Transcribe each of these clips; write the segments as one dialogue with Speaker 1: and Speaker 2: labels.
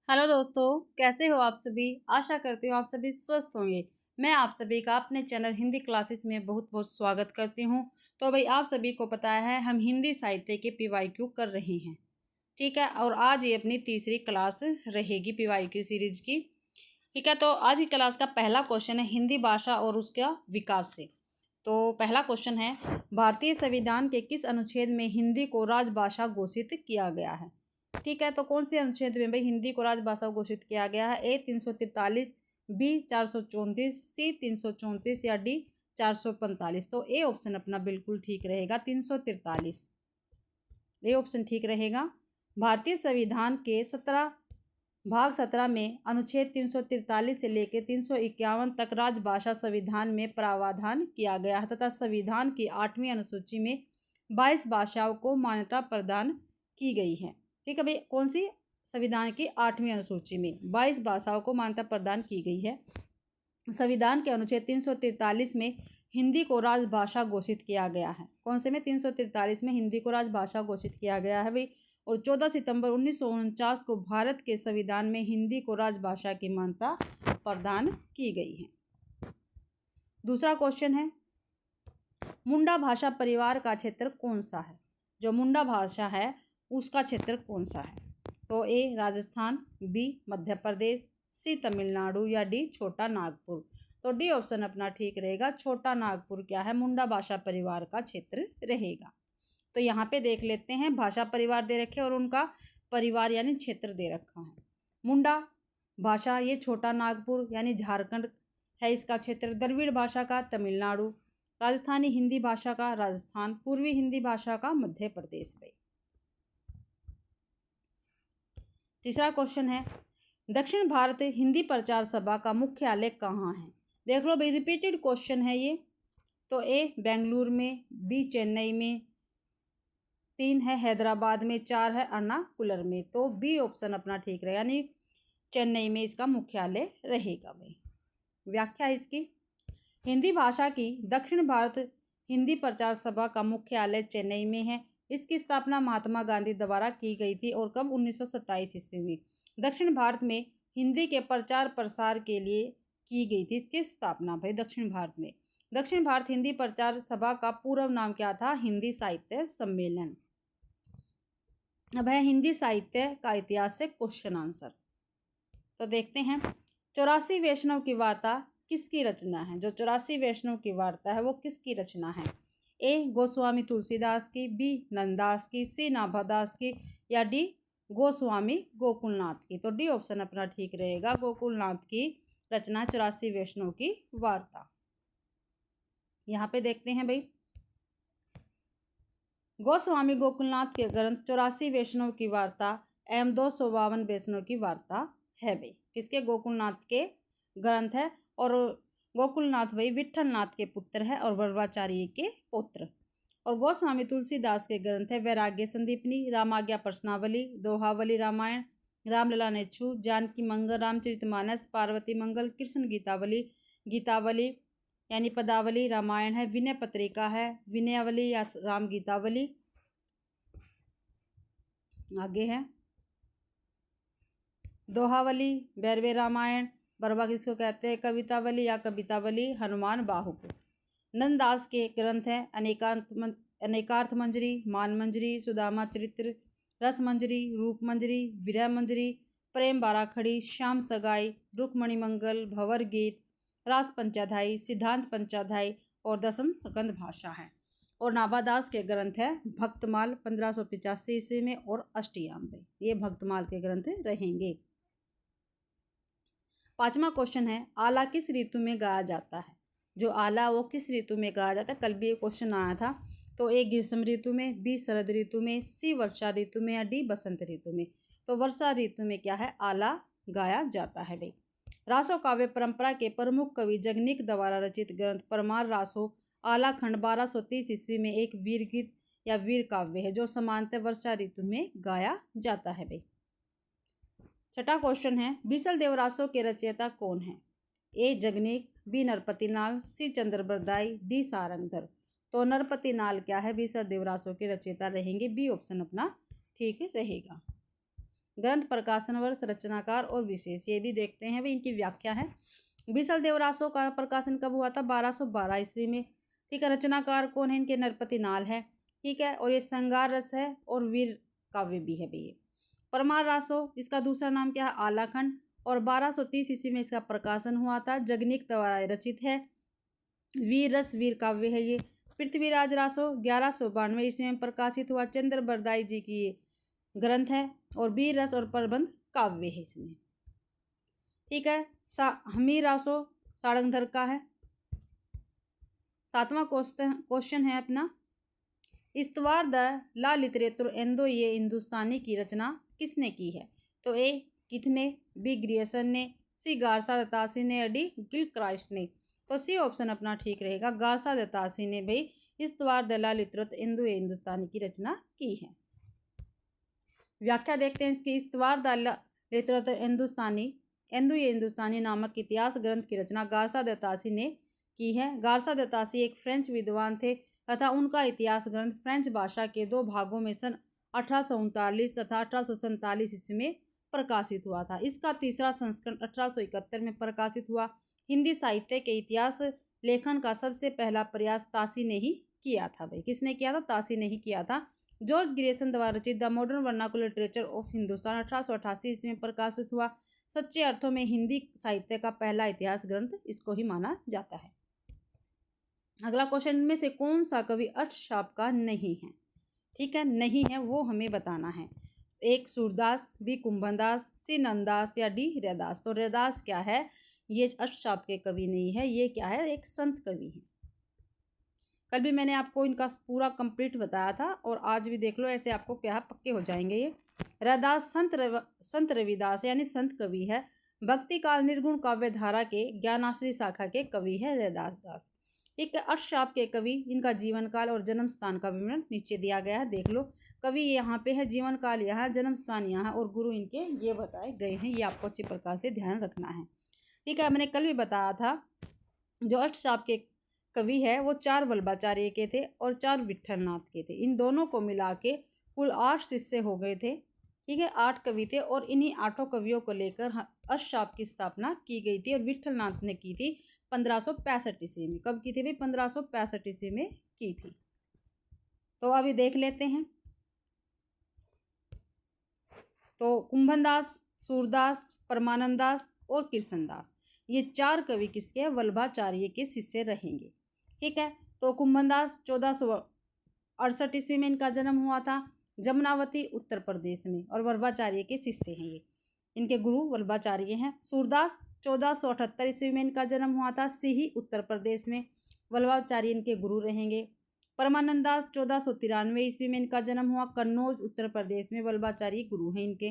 Speaker 1: Hello दोस्तों, कैसे हो आप सभी। आशा करती हूँ आप सभी स्वस्थ होंगे। मैं आप सभी का अपने चैनल हिंदी क्लासेस में बहुत बहुत स्वागत करती हूँ। तो भाई आप सभी को पता है हम हिंदी साहित्य के पीवाईक्यू कर रहे हैं, ठीक है। और आज ये अपनी तीसरी क्लास रहेगी पीवाईक्यू सीरीज की, ठीक है। तो आज की क्लास का पहला क्वेश्चन है हिंदी भाषा और उसका विकास से। तो पहला क्वेश्चन है, भारतीय संविधान के किस अनुच्छेद में हिंदी को राजभाषा घोषित किया गया है। ठीक है, तो कौन से अनुच्छेद में भाई हिंदी को राजभाषा घोषित किया गया है। ए 343, बी 434, सी 334 या डी 445। तो ए ऑप्शन अपना बिल्कुल ठीक रहेगा, 343। ए ऑप्शन ठीक रहेगा। भारतीय संविधान के भाग 17 में अनुच्छेद 343 से लेकर 351 तक राजभाषा संविधान में प्रावधान किया गया है तथा संविधान की 8वीं अनुसूची में 22 भाषाओं को मान्यता प्रदान की गई है। ठीक है भाई, कौन सी संविधान की 8वीं अनुसूची में 22 भाषाओं को मान्यता प्रदान की गई है। संविधान के अनुच्छेद 343 में हिंदी को राजभाषा घोषित किया गया है। कौन से में 343 में हिंदी को राजभाषा घोषित किया गया है भाई। और 14 सितंबर 1949 को भारत के संविधान में हिंदी को राजभाषा की मान्यता प्रदान की गई है। दूसरा क्वेश्चन है, मुंडा भाषा परिवार का क्षेत्र कौन सा है। जो मुंडा भाषा है उसका क्षेत्र कौन सा है। तो ए राजस्थान, बी मध्य प्रदेश, सी तमिलनाडु या डी छोटा नागपुर। तो डी ऑप्शन अपना ठीक रहेगा, छोटा नागपुर क्या है, मुंडा भाषा परिवार का क्षेत्र रहेगा। तो यहाँ पे देख लेते हैं, भाषा परिवार दे रखे और उनका परिवार यानी क्षेत्र दे रखा है। मुंडा भाषा ये छोटा नागपुर यानी झारखंड है इसका क्षेत्र, द्रविड़ भाषा का तमिलनाडु, राजस्थानी हिंदी भाषा का राजस्थान, पूर्वी हिंदी भाषा का मध्य प्रदेश भाई। तीसरा क्वेश्चन है, दक्षिण भारत हिंदी प्रचार सभा का मुख्यालय कहाँ है। देख लो भाई, रिपीटेड क्वेश्चन है ये। तो ए बेंगलुरु में, बी चेन्नई में, 3 है हैदराबाद में, 4 है एर्नाकुलम में। तो बी ऑप्शन अपना ठीक रहेगा, यानी चेन्नई में इसका मुख्यालय रहेगा भाई। व्याख्या इसकी, हिंदी भाषा की दक्षिण भारत हिंदी प्रचार सभा का मुख्यालय चेन्नई में है। इसकी स्थापना महात्मा गांधी द्वारा की गई थी और कब 1927 ईस्वी में। दक्षिण भारत में हिंदी के प्रचार प्रसार के लिए की गई थी इसकी स्थापना भाई दक्षिण भारत में। दक्षिण भारत हिंदी प्रचार सभा का पूर्व नाम क्या था, हिंदी साहित्य सम्मेलन। अब है हिंदी साहित्य का इतिहास से क्वेश्चन आंसर। तो देखते हैं, 84 वैष्णव की वार्ता किसकी रचना है। जो 84 वैष्णव की वार्ता है वो किसकी रचना है। ए गोस्वामी तुलसीदास की, बी नंददास की, सी नाभादास की या डी गोस्वामी गोकुलनाथ की। तो डी ऑप्शन अपना ठीक रहेगा, गोकुलनाथ की रचना 84 वैष्णव की वार्ता। यहाँ पे देखते हैं भाई, गोस्वामी गोकुलनाथ के ग्रंथ 84 वैष्णव की वार्ता एवं 252 वैष्णव की वार्ता है भाई। किसके, गोकुलनाथ के ग्रंथ है। और गोकुलनाथ भाई विठल नाथ के पुत्र है और वल्लभाचार्य के पुत्र। और गोस्वामी तुलसीदास के ग्रंथ है वैराग्य संदीपनी, रामाज्ञा प्रश्नावली, दोहावली रामायण, रामलला नेच्छू, जानकी मंगल, रामचरितमानस, पार्वती मंगल, कृष्ण गीतावली यानी पदावली रामायण है, विनय पत्रिका है, विनयावली या राम गीतावली। आगे है दोहावली, भैरवे रामायण, बरबा किसको कहते हैं, कवितावली या कवितावली हनुमान बाहुक। नंददास के ग्रंथ हैं अनेकार्थ मंजरी, मान मंजरी, सुदामा चरित्र, रस मंजरी, रूप मंजरी, विरह मंजरी, प्रेम बाराखड़ी, श्याम सगाई, रुक्मणी मंगल, भंवर गीत, रास पंचाध्यायी, सिद्धांत पंचाध्यायी और दसम स्कंद भाषा है। और नाभादास के ग्रंथ है भक्तमाल 1585 ईस्वी में और अष्टयाम में। ये भक्तमाल के ग्रंथ रहेंगे। पांचवा क्वेश्चन है, आला किस ऋतु में गाया जाता है। जो आला वो किस ऋतु में गाया जाता है, कल भी एक क्वेश्चन आया था। तो ए ग्रीष्म ऋतु में, बी शरद ऋतु में, सी वर्षा ऋतु में या डी बसंत ऋतु में। तो वर्षा ऋतु में क्या है, आला गाया जाता है भाई। रासो काव्य परंपरा के प्रमुख कवि जगनीक द्वारा रचित ग्रंथ परमार रासो आला खंड 1230 ईस्वी में एक वीर गीत या वीर काव्य है जो सामान्यतः वर्षा ऋतु में गाया जाता है भाई। छठा क्वेश्चन है, बीसल देवरासों के रचयिता कौन है। ए जगनीक, बी नरपति नाल, सी चंद्रबरदाई, डी सारंगधर। तो नरपति नाल क्या है, बीसल देवरासों के रचयिता रहेंगे, बी ऑप्शन अपना ठीक रहेगा। ग्रंथ, प्रकाशन वर्ष, रचनाकार और विशेष, ये भी देखते हैं भाई, इनकी व्याख्या है। बीसल देवरासो का प्रकाशन कब हुआ था? 1212 ईस्वी में। ठीक है, रचनाकार कौन है? इनके नरपति नाल है। ठीक है, और ये श्रृंगार रस है और वीर काव्य भी है भैया। परमार रासो, इसका दूसरा नाम क्या है? आलाखंड, और 1230 ईस्वी में इसका प्रकाशन हुआ था। जगनिक द्वारा रचित है। वीर रस वीर काव्य है ये। पृथ्वीराज रासो 1192 ईस्वी में प्रकाशित हुआ। चंद्र बरदाई जी की ये ग्रंथ है और वीर रस और प्रबंध काव्य है इसमें। ठीक है, हमीर रासो सारंगधर का है। 7वां क्वेश्चन है अपना, इस्तवार द ला लिटरेचर एंदो ये हिंदुस्तानी की रचना किसने की है? तो ए किथने, बी ग्रियर्सन ने, सी गार्सा दत्तासी ने, या डी गिलक्राइस्ट ने। तो सी ऑप्शन अपना ठीक रहेगा, गार्सा दत्तासी ने भाई इस्तवार द ला लिटरेचर एंदो ये हिंदुस्तानी की रचना की है। व्याख्या देखते हैं इसकी। इस्तवार द ला लिटरेचर एंदो ये हिंदुस्तानी नामक इतिहास ग्रंथ की रचना गार्सा दत्तासी ने की है। गार्सा दत्तासी एक फ्रेंच विद्वान थे तथा उनका इतिहास ग्रंथ फ्रेंच भाषा के 2 भागों में सन 1839 तथा 1847 ईस्वी में प्रकाशित हुआ था। इसका तीसरा संस्करण 1871 में प्रकाशित हुआ। हिंदी साहित्य के इतिहास लेखन का सबसे पहला प्रयास तासी ने ही किया था भाई। किसने किया था? तासी ने ही किया था। जॉर्ज ग्रियर्सन द्वारा रचित the modern vernacular literature of Hindustan 1888 ईस्वी में प्रकाशित हुआ। सच्चे अर्थों में हिंदी साहित्य का पहला इतिहास ग्रंथ इसको ही माना जाता है। अगला क्वेश्चन में से कौन सा कवि अष्टशाप का नहीं है? ठीक है, नहीं है वो हमें बताना है। एक सूरदास, बी कुंभनदास, सी नंददास, या डी रैदास। तो रैदास क्या है? ये अष्टशाप के कवि नहीं है, ये क्या है? एक संत कवि है। कल भी मैंने आपको इनका पूरा कंप्लीट बताया था और आज भी देख लो, ऐसे आपको क्या पक्के हो जाएंगे ये। रैदास संत रविदास यानी संत कवि है। भक्ति काल निर्गुण काव्य धारा के ज्ञानाश्री शाखा के कवि है रैदास दास। एक अष्टशाप के कवि, इनका जीवन काल और जन्म स्थान का विवरण नीचे दिया गया है, देख लो। कवि यहाँ पे है, जीवन काल यहाँ, जन्म स्थान यहाँ और गुरु इनके ये बताए गए हैं। ये आपको अच्छी प्रकार से ध्यान रखना है। ठीक है, मैंने कल भी बताया था जो अष्टशाप के कवि है वो 4 वल्लभाचार्य के थे और 4 विट्ठलनाथ के थे। इन दोनों को मिला के कुल 8 शिष्य हो गए थे। ठीक है, 8 कवि थे और इन्हीं 8 कवियों को लेकर अष्टशाप की स्थापना की गई थी और विट्ठलनाथ ने की थी 1565 ईस्वी में। कब की थी भाई? 1565 ईस्वी में की थी। तो अभी देख लेते हैं। तो कुंभनदास, सूरदास, परमानंदास और कृष्णदास, ये 4 कवि किसके हैं? वल्लभाचार्य के शिष्य रहेंगे। ठीक है, तो कुंभनदास 1468 ईस्वी में इनका जन्म हुआ था जमुनावती उत्तर प्रदेश में और वल्लभाचार्य के शिष्य हैं ये, इनके गुरु वल्लभाचार्य हैं। सूरदास 1478 ईस्वी में इनका जन्म हुआ था सिही उत्तर प्रदेश में, वल्लभाचार्य इनके गुरु रहेंगे। परमानंदास 1493 ईस्वी में इनका जन्म हुआ कन्नौज उत्तर प्रदेश में, वल्लभाचार्य गुरु हैं इनके।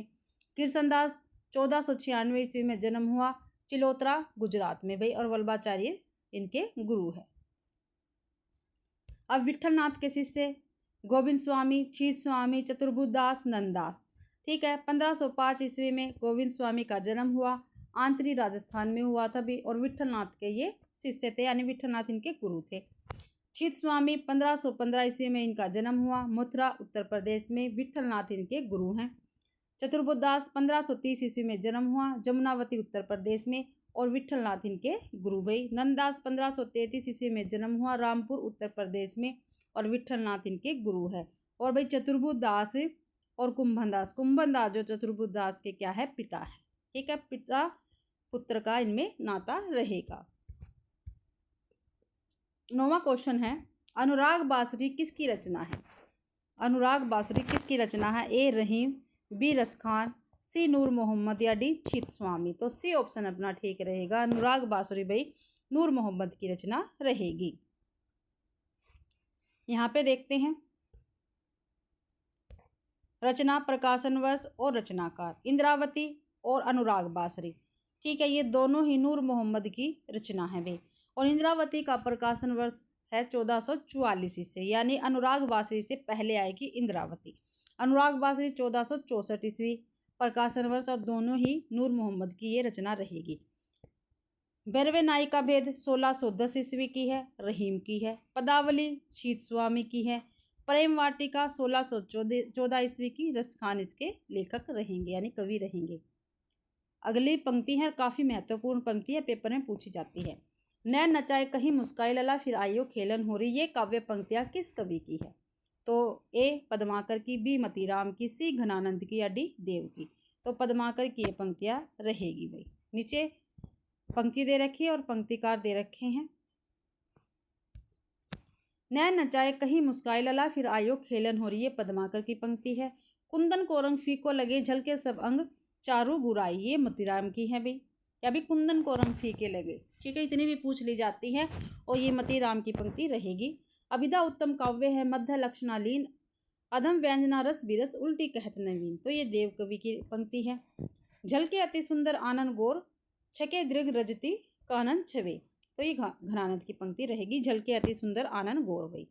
Speaker 1: कृष्णदास 1496 ईस्वी में जन्म हुआ चिलोत्रा गुजरात में भाई और वल्लभाचार्य इनके गुरु है। अब विट्ठलनाथ के शिष्य गोविंद स्वामी, छीत स्वामी, चतुर्बुदास, नंददास। ठीक है, 1505 ईस्वी में गोविंद स्वामी का जन्म हुआ, आंतरी राजस्थान में हुआ था भी और विट्ठलनाथ के ये शिष्य थे यानी विट्ठलनाथ इनके गुरु थे। छीत स्वामी 1515 ईस्वी में इनका जन्म हुआ, मथुरा उत्तर प्रदेश में, विट्ठलनाथ इनके गुरु हैं। चतुर्बुदास 1530 ईस्वी में जन्म हुआ, जमुनावती उत्तर प्रदेश में और विट्ठलनाथ इनके गुरु भाई। नंददास 1533 ईस्वी में जन्म हुआ, रामपुर उत्तर प्रदेश में और विट्ठलनाथ इनके गुरु है। और भाई चतुर्बुदास और कुंभनदास जो चतुर्बुदास के क्या है? पिता है। ठीक है, पिता पुत्र का इनमें नाता रहेगा। 9वां क्वेश्चन है, अनुराग बांसुरी किसकी रचना है? अनुराग बांसुरी किसकी रचना है? ए रहीम, बी रसखान, सी नूर मोहम्मद, या डी छीत स्वामी। तो सी ऑप्शन अपना ठीक रहेगा, अनुराग बांसुरी भाई नूर मोहम्मद की रचना रहेगी। यहाँ पे देखते हैं रचना, प्रकाशन वर्ष और रचनाकार। इंद्रावती और अनुराग बांसुरी, ठीक है, ये दोनों ही नूर मोहम्मद की रचना है भाई। और इंद्रावती का प्रकाशन वर्ष है 1444 ईस्वी, यानी अनुराग बांसुरी से पहले आएगी इंद्रावती। अनुराग बांसुरी 1464 ईस्वी प्रकाशन वर्ष और दोनों ही नूर मोहम्मद की ये रचना रहेगी। भैरवे नाई का भेद 1610 ईस्वी की है, रहीम की है। पदावली छीत स्वामी की है। प्रेम वाटिका 1614 ईस्वी की, रस खान इसके लेखक रहेंगे यानी कवि रहेंगे। अगली पंक्ति है, काफ़ी महत्वपूर्ण पंक्ति है, पेपर में पूछी जाती है। नैन नचाए कहीं मुस्काई लला फिर आइयो खेलन हो रही, ये काव्य पंक्तियाँ किस कवि की है? तो ए पद्माकर की, बी मतीराम की, सी घनानंद की या डी देव की। तो पद्माकर की ये पंक्तियाँ रहेगी भाई। नीचे पंक्ति दे रखी है और पंक्तिकार दे रखे हैं। नैन नचाए कहीं मुस्काई लला फिर आयो खेलन हो रही, ये पद्माकर की पंक्ति है। कुंदन को रंग फीको लगे झलके सब अंग चारू बुराई, ये मतीराम की है भाई। या भी कुंदन को रंग फीके लगे, ठीक है, इतनी भी पूछ ली जाती है और ये मतीराम की पंक्ति रहेगी। अभिधा उत्तम काव्य है मध्य लक्षणालीन, अधम व्यंजना रस बिरस उल्टी कहत नवीन, तो ये देव कवि की पंक्ति है। झलके अति सुंदर आनंद गोर छके दृग रजती कानन छवे, तो ये घनानंद की पंक्ति रहेगी। झलके अति सुंदर आनंद गोर भाई।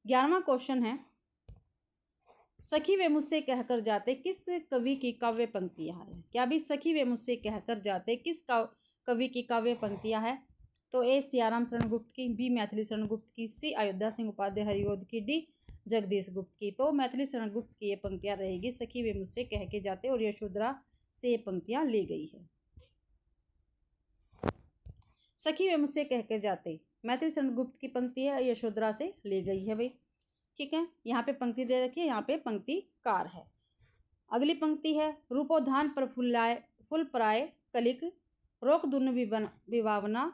Speaker 1: 11वां क्वेश्चन है, सखी वे मुझसे कहकर जाते किस कवि की काव्य पंक्तियां हैं? क्या भी सखी वे मुझसे कहकर जाते किस कवि की काव्य पंक्तियां हैं? तो ए सियाराम शरण गुप्त की, बी मैथिली शरण गुप्त की, सी अयोध्या सिंह उपाध्याय हरिओद की, डी जगदीश गुप्त की। तो मैथिली शरण गुप्त की ये पंक्तियां रहेगी, सखी वे मुझसे कह के जाते, और यशोधरा से ये पंक्तियां ली गई है। सखी वे मुझसे कह के जाते मैथिली शरण गुप्त की पंक्ति है, यशोधरा से ली गई है भाई। ठीक है, यहाँ पे पंक्ति दे रखी है, यहाँ पे पंक्तिकार है। अगली पंक्ति है, रूपोधान पर फुल प्राय कलिक रोक दुन विभावना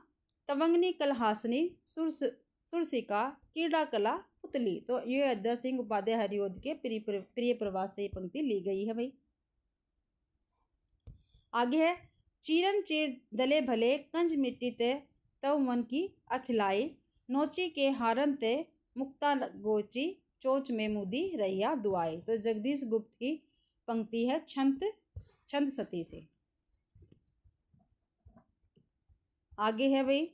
Speaker 1: तवंगनी कलहासनी सुरसिका कीड़ा कला पुतली। तो ये अयोध्या सिंह उपाध्याय हरिओद के प्रिय प्रवास से पंक्ति ली गई है भाई। आगे है, चीरन चीर दले भले कंज मिट्टी ते तव मन की अखिलाई नोची के हारन ते मुक्ता गोची चोच में मुदी रैया दुआई। तो जगदीश गुप्त की पंक्ति है छंद सती से। आगे है भाई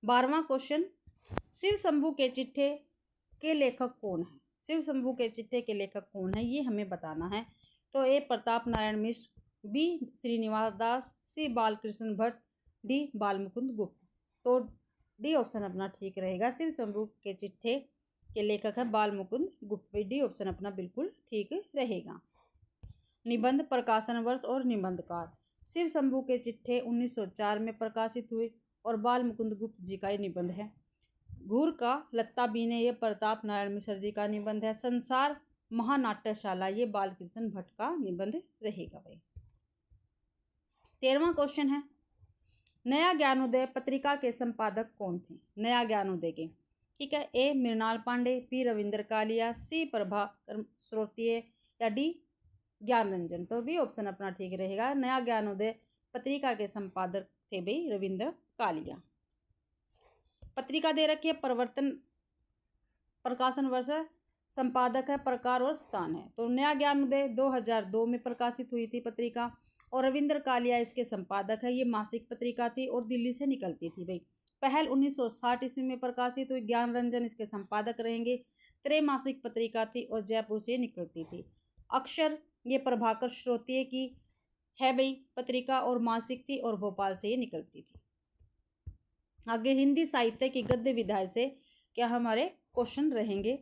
Speaker 1: 12वां क्वेश्चन, शिव शंभू के चिट्ठे के लेखक कौन है? शिव शंभू के चिट्ठे के लेखक कौन है, ये हमें बताना है। तो ए प्रताप नारायण मिश्र, बी श्रीनिवास दास, सी बालकृष्ण भट्ट, डी बालमुकुंद गुप्त। तो डी ऑप्शन अपना ठीक रहेगा। शिव शंभू के चिट्ठे के लेखक है बालमुकुंद गुप्त। डी ऑप्शन अपना बिल्कुल ठीक रहेगा। निबंध, प्रकाशन वर्ष और निबंधकार। शिव शंभू के चिट्ठे 1904 में प्रकाशित हुए और बालमुकुंद गुप्त जी का ये निबंध है। घूर का लत्ता बीने, ये प्रताप नारायण मिश्र जी का निबंध है। संसार महानाट्यशाला, ये बालकृष्ण भट्ट का निबंध रहेगा भाई। 13वां क्वेश्चन है, नया ज्ञानोदय पत्रिका के संपादक कौन थे? नया ज्ञानोदय के, ठीक है, ए मृणाल पांडे, बी रविंद्र कालिया, सी प्रभाकर श्रोतीय या डी ज्ञान रंजन। तो बी ऑप्शन अपना ठीक रहेगा। नया ज्ञानोदय पत्रिका के संपादक थे भाई रविंद्र कालिया। पत्रिका दे रखी है परिवर्तन, प्रकाशन वर्ष, संपादक है प्रकार और स्थान है। तो नया ज्ञानोदय 2002 में प्रकाशित हुई थी पत्रिका और रविंद्र कालिया इसके संपादक है। ये मासिक पत्रिका थी और दिल्ली से निकलती थी भाई। पहल 1960 ईस्वी में प्रकाशित हुई। ज्ञान रंजन इसके संपादक रहेंगे। त्रैमासिक पत्रिका थी और जयपुर से निकलती थी। अक्षर ये प्रभाकर श्रोतीय की है भाई पत्रिका और मासिक थी और भोपाल से ये निकलती थी। आगे हिंदी साहित्य की गद्य विधाय से क्या हमारे क्वेश्चन रहेंगे।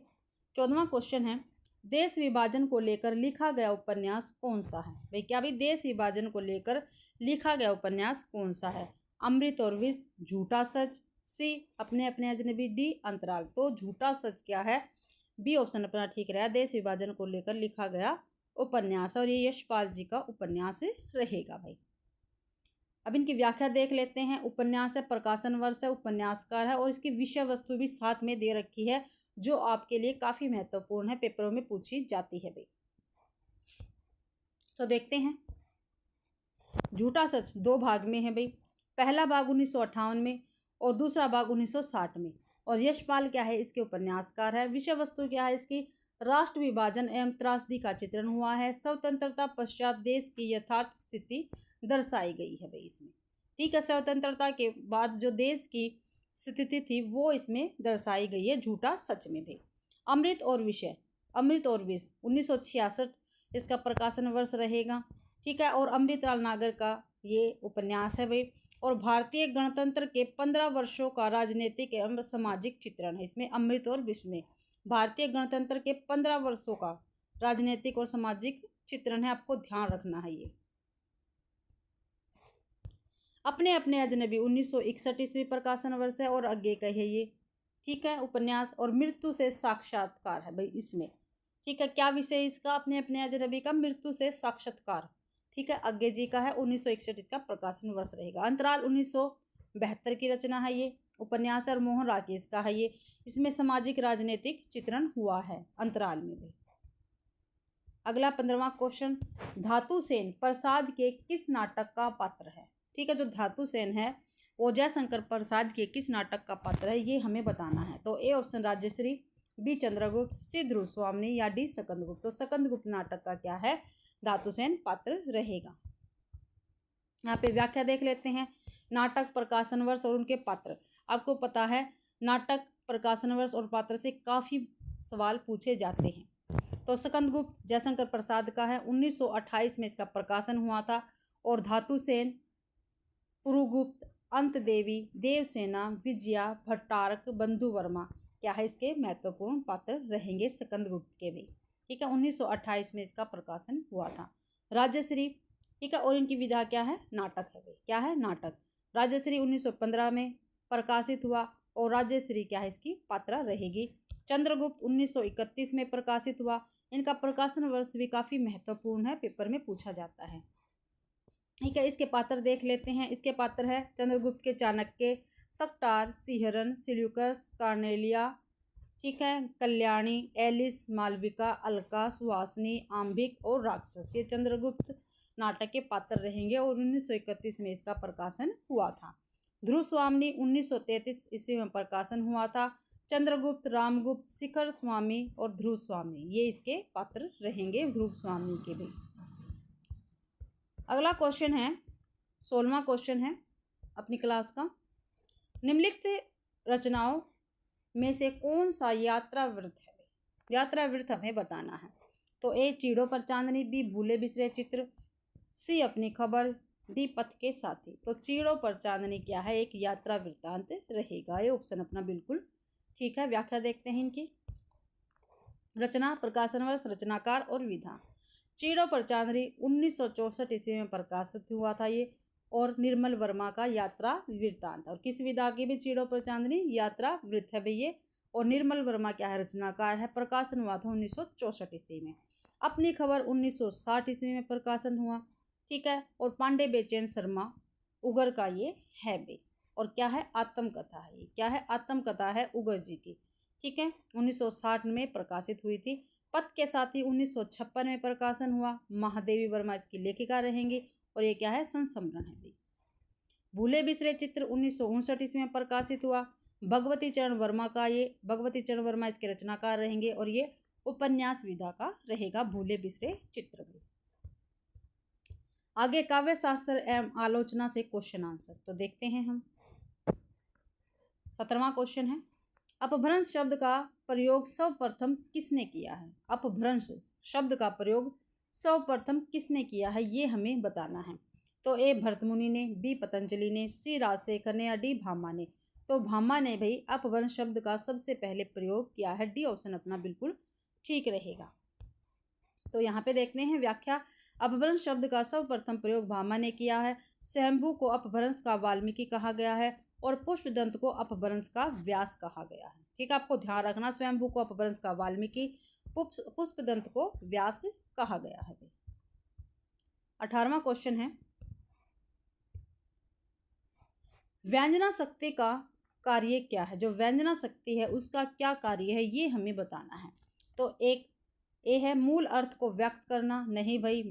Speaker 1: 14वां क्वेश्चन है, देश विभाजन को लेकर लिखा गया उपन्यास कौन सा है? भाई क्या भी देश विभाजन को लेकर लिखा गया उपन्यास कौन सा है? अमृत और विष, झूठा सच, सी अपने अपने अजनबी, डी अंतराल। तो झूठा सच क्या है? बी ऑप्शन अपना ठीक रहा। देश विभाजन को लेकर लिखा गया उपन्यास और ये यशपाल जी का उपन्यास रहेगा भाई। अब इनकी व्याख्या देख लेते हैं। उपन्यास है, प्रकाशन वर्ष है, उपन्यासकार है और इसकी विषय वस्तु भी साथ में दे रखी है जो आपके लिए काफ़ी महत्वपूर्ण है, पेपरों में पूछी जाती है भाई। तो देखते हैं। झूठा सच 2 भाग में है भाई। पहला भाग 1958 में और दूसरा भाग 1960 में। और यशपाल क्या है? इसके उपन्यासकार है। विषय वस्तु क्या है इसकी? राष्ट्र विभाजन एवं त्रासदी का चित्रण हुआ है। स्वतंत्रता पश्चात देश की यथार्थ स्थिति दर्शाई गई है भाई इसमें। ठीक है, स्वतंत्रता के बाद जो देश की स्थिति थी वो इसमें दर्शाई गई है झूठा सच में भी। अमृत और विषय, अमृत और विष 1966 इसका प्रकाशन वर्ष रहेगा। ठीक है, और अमृतलाल नागर का ये उपन्यास है भाई। और भारतीय गणतंत्र के 15 वर्षों का राजनीतिक एवं सामाजिक चित्रण है। इसमें अमृत और विस्मय, भारतीय गणतंत्र के 15 वर्षों का राजनीतिक और सामाजिक चित्रण है, आपको ध्यान रखना है ये। अपने अपने अजनबी 1961 ईस्वी प्रकाशन वर्ष है और आगे का है ये, ठीक है, उपन्यास। और मृत्यु से साक्षात्कार है भाई इसमें, ठीक है। क्या विषय इसका? अपने अपने अजनबी का मृत्यु से साक्षात्कार, ठीक है। आगे जी का है 1961 इसका प्रकाशन वर्ष रहेगा। अंतराल 1972 की रचना है ये, उपन्यास और मोहन राकेश का है ये। इसमें सामाजिक राजनीतिक चित्रण हुआ है अंतराल में भी। अगला 15वां क्वेश्चन, धातु सेन प्रसाद के किस नाटक का पात्र है? ठीक है, जो धातु सेन है वो जयशंकर प्रसाद के किस नाटक का पात्र है, ये हमें बताना है। तो A option Rajshri, B Chandragupta, C Dhruv Swami या डी सकंदगुप्त। तो सकंदगुप्त नाटक का क्या है? धातु सेन पात्र रहेगा। यहाँ पे व्याख्या देख लेते हैं। नाटक, प्रकाशन वर्ष और उनके पात्र। आपको पता है नाटक, प्रकाशन वर्ष और पात्र से काफ़ी सवाल पूछे जाते हैं। तो सकंदगुप्त जयशंकर प्रसाद का है, 1928 में इसका प्रकाशन हुआ था। और धातु सेन, पुरुगुप्त, अंतदेवी, देवसेना, विजया, भट्टारक, बंधु वर्मा क्या है इसके महत्वपूर्ण पात्र रहेंगे सकंदगुप्त के भी, ठीक है। 1928 में इसका प्रकाशन हुआ था। राजश्री, ठीक है, और इनकी विधा क्या है? नाटक है भाई, क्या है? नाटक। राजश्री 1915 में प्रकाशित हुआ और राजश्री क्या है इसकी पात्रा रहेगी। चंद्रगुप्त 1931 में प्रकाशित हुआ। इनका प्रकाशन वर्ष भी काफ़ी महत्वपूर्ण है, पेपर में पूछा जाता है, ठीक है। इसके पात्र देख लेते हैं। इसके पात्र है चंद्रगुप्त के चाणक्य, सक्टार, सिहरन, सिल्यूकस, कार्नेलिया, ठीक है, कल्याणी, एलिस, मालविका, अलका, सुहासिनी, आम्बिक और राक्षस, ये चंद्रगुप्त नाटक के पात्र रहेंगे। और 1931 में इसका प्रकाशन हुआ था। ध्रुव स्वामी 1933 ईस्वी में प्रकाशन हुआ था। चंद्रगुप्त, रामगुप्त, शिखर स्वामी और ध्रुव स्वामी ये इसके पात्र रहेंगे, ध्रुव स्वामी के भी। अगला क्वेश्चन है, 16वां क्वेश्चन है अपनी क्लास का। निम्नलिखित रचनाओं में से कौन सा यात्रा वृत्त है? यात्रा वृत्त हमें बताना है। तो ए चीड़ों पर चांदनी, बी भूले बिसरे चित्र, सी अपनी खबर, डी पथ के साथी। तो चीड़ों पर चांदनी क्या है? एक यात्रा वृत्तांत रहेगा। ये ऑप्शन अपना बिल्कुल ठीक है। व्याख्या देखते हैं इनकी। रचना, प्रकाशन वर्ष, रचनाकार और विधा। चीड़ों पर चांदनी 1964 ईस्वी में प्रकाशित हुआ था ये, और निर्मल वर्मा का यात्रा वृत्तांत। और किस विधा की भी? चीड़ों पर चांदनी यात्रा वृत्त है भैया। और निर्मल वर्मा क्या है? रचनाकार है। प्रकाशन हुआ था 1964 ईस्वी में। अपनी खबर 1960 ईस्वी में प्रकाशन हुआ, ठीक है। और पांडे बेचैन शर्मा उगर का ये है बे। और क्या है? आत्मकथा है ये। क्या है? आत्मकथा है उगर जी की, ठीक है। 1960 में प्रकाशित हुई थी। पथ के साथी 1956 में प्रकाशन हुआ। महादेवी वर्मा इसकी लेखिका रहेंगी। और ये क्या है? संस्मरण है भाई। भूले बिसरे चित्र 1959 ईस्वी में प्रकाशित हुआ। भगवती चरण वर्मा का ये, भगवती चरण वर्मा इसके रचनाकार रहेंगे। और ये उपन्यास विधा का रहेगा भूले बिसरे चित्र भी। आगे काव्य शास्त्र एवं आलोचना से क्वेश्चन आंसर तो देखते हैं हम। 17वां क्वेश्चन है, अपभ्रंश शब्द का प्रयोग सर्वप्रथम किसने किया है? अपभ्रंश शब्द का प्रयोग सर्वप्रथम किसने किया है, ये हमें बताना है। तो ए भरतमुनि ने, बी पतंजलि ने, सी राजशेखर ने या डी भामा ने। तो भामा ने भाई अपभ्रंश शब्द का सबसे पहले प्रयोग किया है। डी ऑप्शन अपना बिल्कुल ठीक रहेगा। तो यहाँ पे देखते हैं व्याख्या। अपभ्रंश शब्द का सर्वप्रथम प्रयोग भामा ने किया है। स्वयंभू को अपभ्रंश का वाल्मीकि कहा गया है। और पुष्पदंत को अपभ्रंश का व्यास कहा गया है, ठीक है। आपको ध्यान रखना, स्वयंभू को अपभ्रंश का वाल्मीकि, पुष्पदंत को व्यास कहा गया है। 18वां क्वेश्चन है, व्यंजना शक्ति का कार्य क्या है? जो व्यंजना शक्ति है उसका क्या कार्य है, ये हमें बताना है। तो एक ए है मूल अर्थ को व्यक्त करना, नहीं भाई।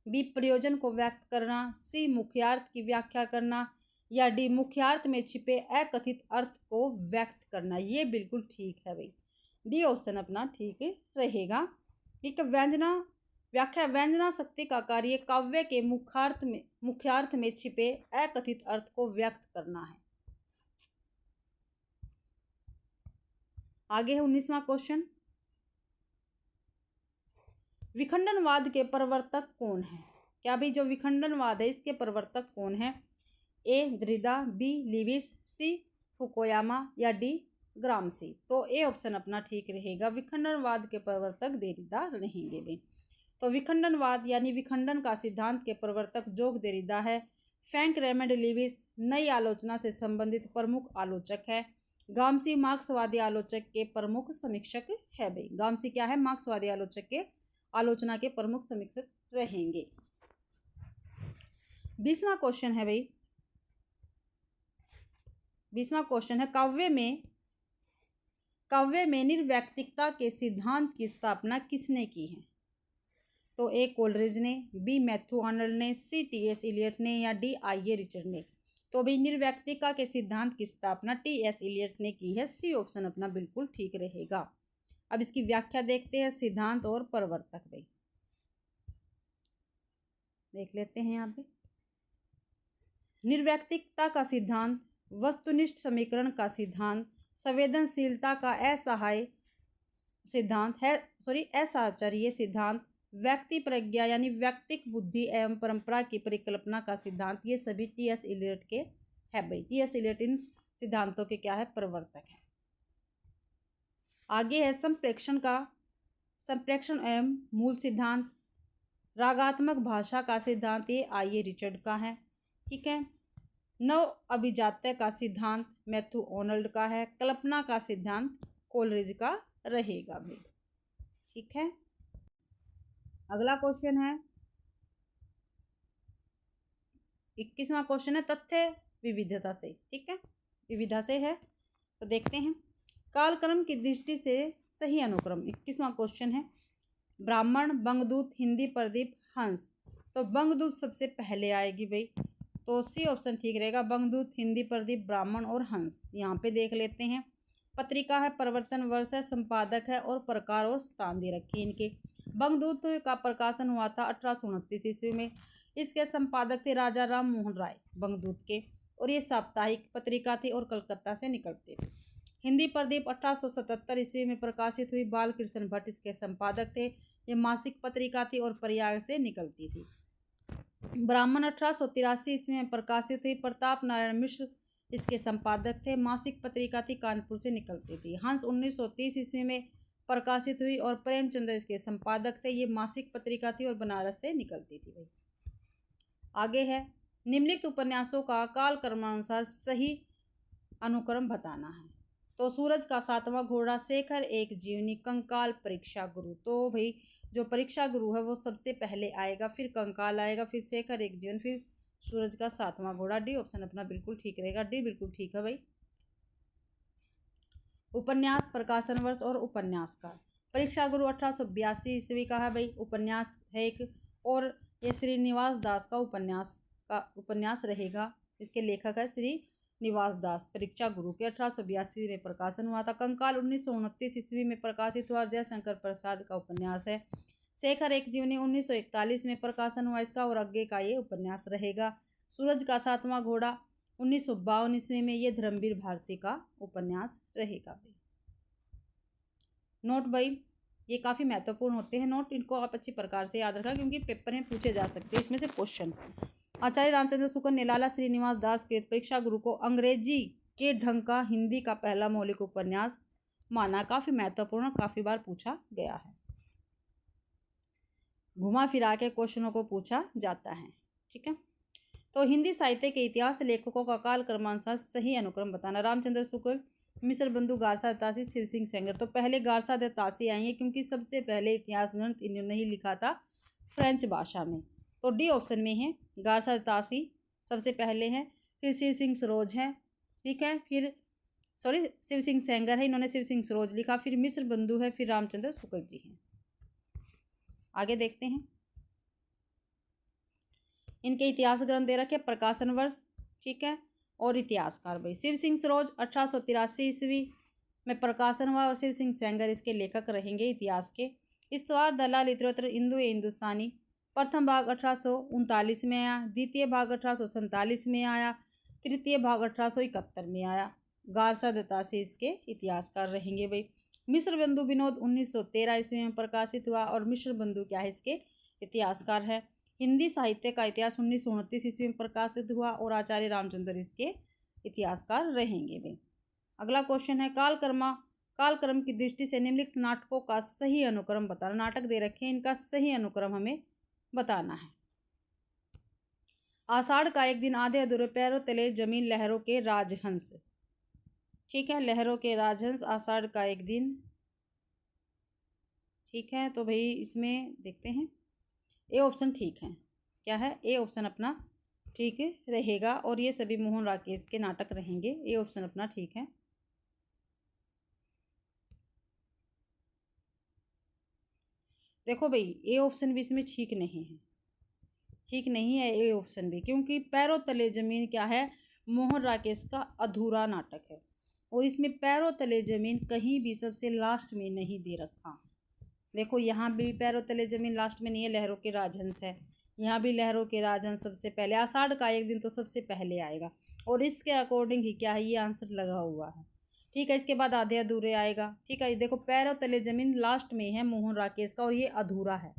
Speaker 1: बी प्रयोजन को व्यक्त करना, सी मुख्यार्थ की व्याख्या करना, या डी मुख्यार्थ में छिपे अकथित अर्थ को व्यक्त करना। ये बिल्कुल ठीक है भाई, डी ऑप्शन अपना ठीक रहेगा, ठीक है। व्यंजना व्याख्या, व्यंजना शक्ति का कार्य काव्य के मुख्यार्थ में छिपे अकथित अर्थ को व्यक्त करना है। आगे है 19वां क्वेश्चन, विखंडनवाद के प्रवर्तक कौन है? क्या भाई जो विखंडनवाद है इसके प्रवर्तक कौन है? ए दरिदा, बी लिविस, सी फुकुयामा या डी ग्रामसी। तो ए ऑप्शन अपना ठीक रहेगा, विखंडनवाद के प्रवर्तक देरिदा रहेंगे भाई। तो विखंडनवाद यानी विखंडन का सिद्धांत के प्रवर्तक जोग देरिदा है। फ्रैंक रेमंड लिविस नई आलोचना से संबंधित प्रमुख आलोचक है। गामसी मार्क्सवादी आलोचक के प्रमुख समीक्षक है भाई। गामसी क्या है? मार्क्सवादी आलोचक के आलोचना के प्रमुख समीक्षक रहेंगे। 20वां क्वेश्चन है भाई, 20वां क्वेश्चन है काव्य में निर्वैयक्तिकता के सिद्धांत की स्थापना किसने की है? तो ए कोलरिज ने, बी मैथ्यू आर्नल्ड ने, सी टी.एस. इलियट ने या डी आई.ए. रिचर्ड ने। तो भाई निर्वैयक्तिकता के सिद्धांत की स्थापना टी.एस. इलियट ने की है। सी ऑप्शन अपना बिल्कुल ठीक रहेगा। अब इसकी व्याख्या देखते हैं, सिद्धांत और प्रवर्तक भाई देख लेते हैं यहाँ पे। निर्वैयक्तिकता का सिद्धांत वस्तुनिष्ठ समीकरण का सिद्धांत, संवेदनशीलता का असहाय सिद्धांत है, असाहचर्य सिद्धांत, व्यक्ति प्रज्ञा यानी व्यक्तिक बुद्धि एवं परंपरा की परिकल्पना का सिद्धांत, ये सभी टी.एस. इलियट के है भाई। टी.एस. इलियट इन सिद्धांतों के क्या है? प्रवर्तक है। आगे है संप्रेक्षण एवं मूल सिद्धांत, रागात्मक भाषा का सिद्धांत, ये आई.ए. रिचर्ड का है। ठीक है। नव अभिजात्य का सिद्धांत मैथ्यू आर्नल्ड का है। कल्पना का सिद्धांत कोलरिज का रहेगा भाई। ठीक है। अगला क्वेश्चन है 21वां क्वेश्चन है तथ्य विविधता से। ठीक है, विविधता से है तो देखते हैं। कालक्रम की दृष्टि से सही अनुक्रम 21वां क्वेश्चन है। ब्राह्मण, बंगदूत, हिंदी प्रदीप, हंस। तो बंगदूत सबसे पहले आएगी भाई, तो सी ऑप्शन ठीक रहेगा। बंगदूत, हिंदी प्रदीप, ब्राह्मण और हंस। यहाँ पे देख लेते हैं। पत्रिका है, परिवर्तन वर्ष है, संपादक है और प्रकार और स्थान दे रखे इनके। बंगदूत का प्रकाशन हुआ था 1829 ईस्वी में। इसके संपादक थे राजा राम मोहन राय बंगदूत के, और ये साप्ताहिक पत्रिका थी और कलकत्ता से निकलते थे। हिंदी प्रदीप 1877 ईस्वी में प्रकाशित हुई, बालकृष्ण भट्ट इसके संपादक थे। ये मासिक पत्रिका थी और प्रयाग से निकलती थी। ब्राह्मण 1883 ईस्वी में प्रकाशित हुई, प्रताप नारायण मिश्र इसके संपादक थे। मासिक पत्रिका थी, कानपुर से निकलती थी। हंस 1930 ईस्वी में प्रकाशित हुई और प्रेमचंद्र इसके संपादक थे। ये मासिक पत्रिका थी और बनारस से निकलती थी भाई। आगे है, निम्नलिखित उपन्यासों का काल क्रमानुसार सही अनुक्रम बताना है। तो सूरज का सातवां घोड़ा, शेखर एक जीवनी, कंकाल, परीक्षा गुरु। तो भाई जो परीक्षा गुरु है वो सबसे पहले आएगा, फिर कंकाल आएगा, फिर शेखर एक जीवन, फिर सूरज का सातवां घोड़ा। डी ऑप्शन अपना बिल्कुल ठीक रहेगा। डी बिल्कुल ठीक है भाई। उपन्यास, प्रकाशन वर्ष और उपन्यासकार। परीक्षा गुरु 1882 ईस्वी का है भाई। उपन्यास है एक, और ये श्रीनिवास दास का उपन्यास रहेगा। इसके लेखक है श्रीनिवास दास। परीक्षा गुरु के 1882 में प्रकाशन हुआ था। कंकाल 1929 ईस्वी में प्रकाशित हुआ, जयशंकर प्रसाद का उपन्यास है। शेखर एक जीवनी 1941 में प्रकाशन हुआ इसका, और आगे का ये उपन्यास रहेगा। सूरज का सातवां घोड़ा 1952 ईस्वी में, ये धर्मवीर भारती का उपन्यास रहेगा भाई। नोट भाई ये काफ़ी महत्वपूर्ण होते हैं नोट, इनको आप अच्छी प्रकार से याद रखना क्योंकि पेपर में पूछे जा सकते हैं इसमें से क्वेश्चन। आचार्य रामचंद्र शुक्ल ने लाला श्रीनिवास दास के परीक्षा गुरु को अंग्रेजी के ढंग का हिंदी का पहला मौलिक उपन्यास माना। काफ़ी महत्वपूर्ण, काफ़ी बार पूछा गया है, घुमा फिरा के क्वेश्चनों को पूछा जाता है। ठीक है। तो हिंदी साहित्य के इतिहास लेखकों का काल क्रमानुसार सही अनुक्रम बताना। रामचंद्र शुक्ल, मिश्र बंधु, गारसा दत्तासी, शिव सिंह सेंगर। तो पहले गारसा दत्तासी आएंगे क्योंकि सबसे पहले इतिहास ग्रंथ इन्होंने ही लिखा था फ्रेंच भाषा में। तो डी ऑप्शन में है, गारसा दत्तासी सबसे पहले हैं, फिर शिव सिंह सरोज हैं। ठीक है, फिर शिव सिंह सेंगर है, इन्होंने शिव सिंह सरोज लिखा, फिर मिश्र बंधु है, फिर रामचंद्र शुक्ल जी हैं। आगे देखते हैं, इनके इतिहास ग्रंथ दे रखे, प्रकाशन वर्ष, ठीक है, और इतिहासकार भाई। शिव सिंह सरोज 1883 ईस्वी में प्रकाशन हुआ, और शिव सिंह सेंगर इसके लेखक रहेंगे इतिहास के। इस्तवार दलाल इतरत्र हिंदू या हिंदुस्तानी, प्रथम भाग 1839 में आया, द्वितीय भाग 1847 में आया, तृतीय भाग 1871 में आया। गारसा दत्तासी इसके इतिहासकार रहेंगे भाई। मिश्र बंधु विनोद 1913 ईस्वी में प्रकाशित हुआ, और मिश्र बंधु क्या है इसके इतिहासकार है। हिंदी साहित्य का इतिहास 1929 ईस्वी में प्रकाशित हुआ और आचार्य रामचंद्र इसके इतिहासकार रहेंगे भाई। अगला क्वेश्चन है कालक्रम की दृष्टि से निम्नलिखित नाटकों का सही अनुक्रम बताना। नाटक दे रखे हैं, इनका सही अनुक्रम हमें बताना है। आषाढ़ का एक दिन, आधे अधूरे, पैरों तले जमीन, लहरों के राजहंस। ठीक है, लहरों के राजहंस, आषाढ़ का एक दिन। ठीक है, तो भाई इसमें देखते हैं, ए ऑप्शन ठीक है। क्या है? ए ऑप्शन अपना ठीक रहेगा और ये सभी मोहन राकेश के नाटक रहेंगे। ए ऑप्शन अपना ठीक है। देखो भाई, ए ऑप्शन भी इसमें ठीक नहीं है, ठीक नहीं है ए ऑप्शन भी, क्योंकि पैरों तले जमीन क्या है? मोहन राकेश का अधूरा नाटक है और इसमें पैरों तले जमीन कहीं भी सबसे लास्ट में नहीं दे रखा। देखो यहाँ भी पैरों तले जमीन लास्ट में नहीं है, लहरों के राजहंस है। यहाँ भी लहरों के राजहंस सबसे पहले, आषाढ़ का एक दिन तो सबसे पहले आएगा और इसके अकॉर्डिंग ही क्या है, ये आंसर लगा हुआ है। ठीक है, इसके बाद आधे अधूरे आएगा। ठीक है, देखो पैरों तले जमीन लास्ट में है मोहन राकेश का और ये अधूरा है।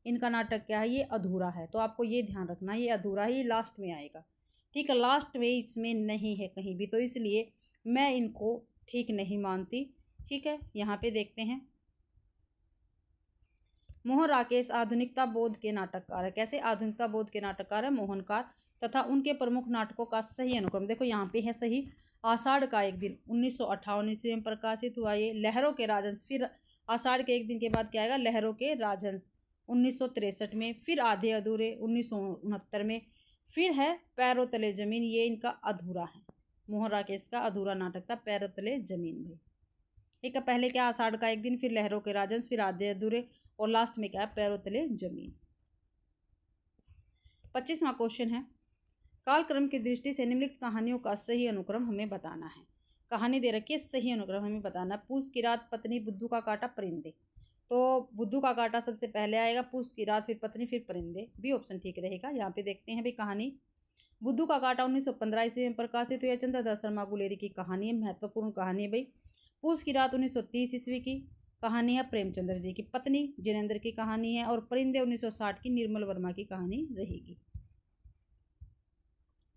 Speaker 1: इनका नाटक क्या है? ये अधूरा है, तो आपको ये ध्यान रखना, ये अधूरा ही लास्ट में आएगा। ठीक है, लास्ट में इसमें नहीं है कहीं भी, तो इसलिए मैं इनको ठीक नहीं मानती। ठीक है, यहाँ पे देखते हैं, मोहन राकेश आधुनिकता बोध के नाटककार है। कैसे? आधुनिकता बोध के नाटककार है, मोहनकार, तथा उनके प्रमुख नाटकों का सही अनुक्रम देखो यहाँ पे है सही। आषाढ़ का एक दिन 1958 ईस्वी में प्रकाशित हुआ ये। लहरों के राजहंस, फिर आषाढ़ के एक दिन के बाद क्या आएगा? लहरों के राजहंस 1963 में, फिर आधे अधूरे 1969 में, फिर है पैरों तले जमीन, ये इनका अधूरा है। मोहन राकेश का अधूरा नाटक था पैरों तले जमीन में। ठीक है, पहले क्या? आषाढ़ का एक दिन, फिर लहरों के राजहंस, फिर आधे अधूरे और लास्ट में क्या है? पैरों तले जमीन। 25वां क्वेश्चन है, कालक्रम की दृष्टि से निम्नलिखित कहानियों का सही अनुक्रम हमें बताना है। कहानी दे रखी है, सही अनुक्रम हमें बताना है। पूस की रात, पत्नी, बुद्धू का काटा, परिंदे। तो बुद्धू का काटा सबसे पहले आएगा, पूस की रात, फिर पत्नी, फिर परिंदे। बी ऑप्शन ठीक रहेगा। यहाँ पे देखते हैं भाई कहानी। बुद्धू का काटा 1915 ईस्वी में प्रकाशित हुई, चंद्रदास शर्मा गुलेरी की कहानी है, महत्वपूर्ण कहानी है भाई। पूस की रात 1930 ईस्वी की कहानी है, प्रेमचंद्र जी की। पत्नी जिनेंद्र की कहानी है और परिंदे 1960 की निर्मल वर्मा की कहानी रहेगी।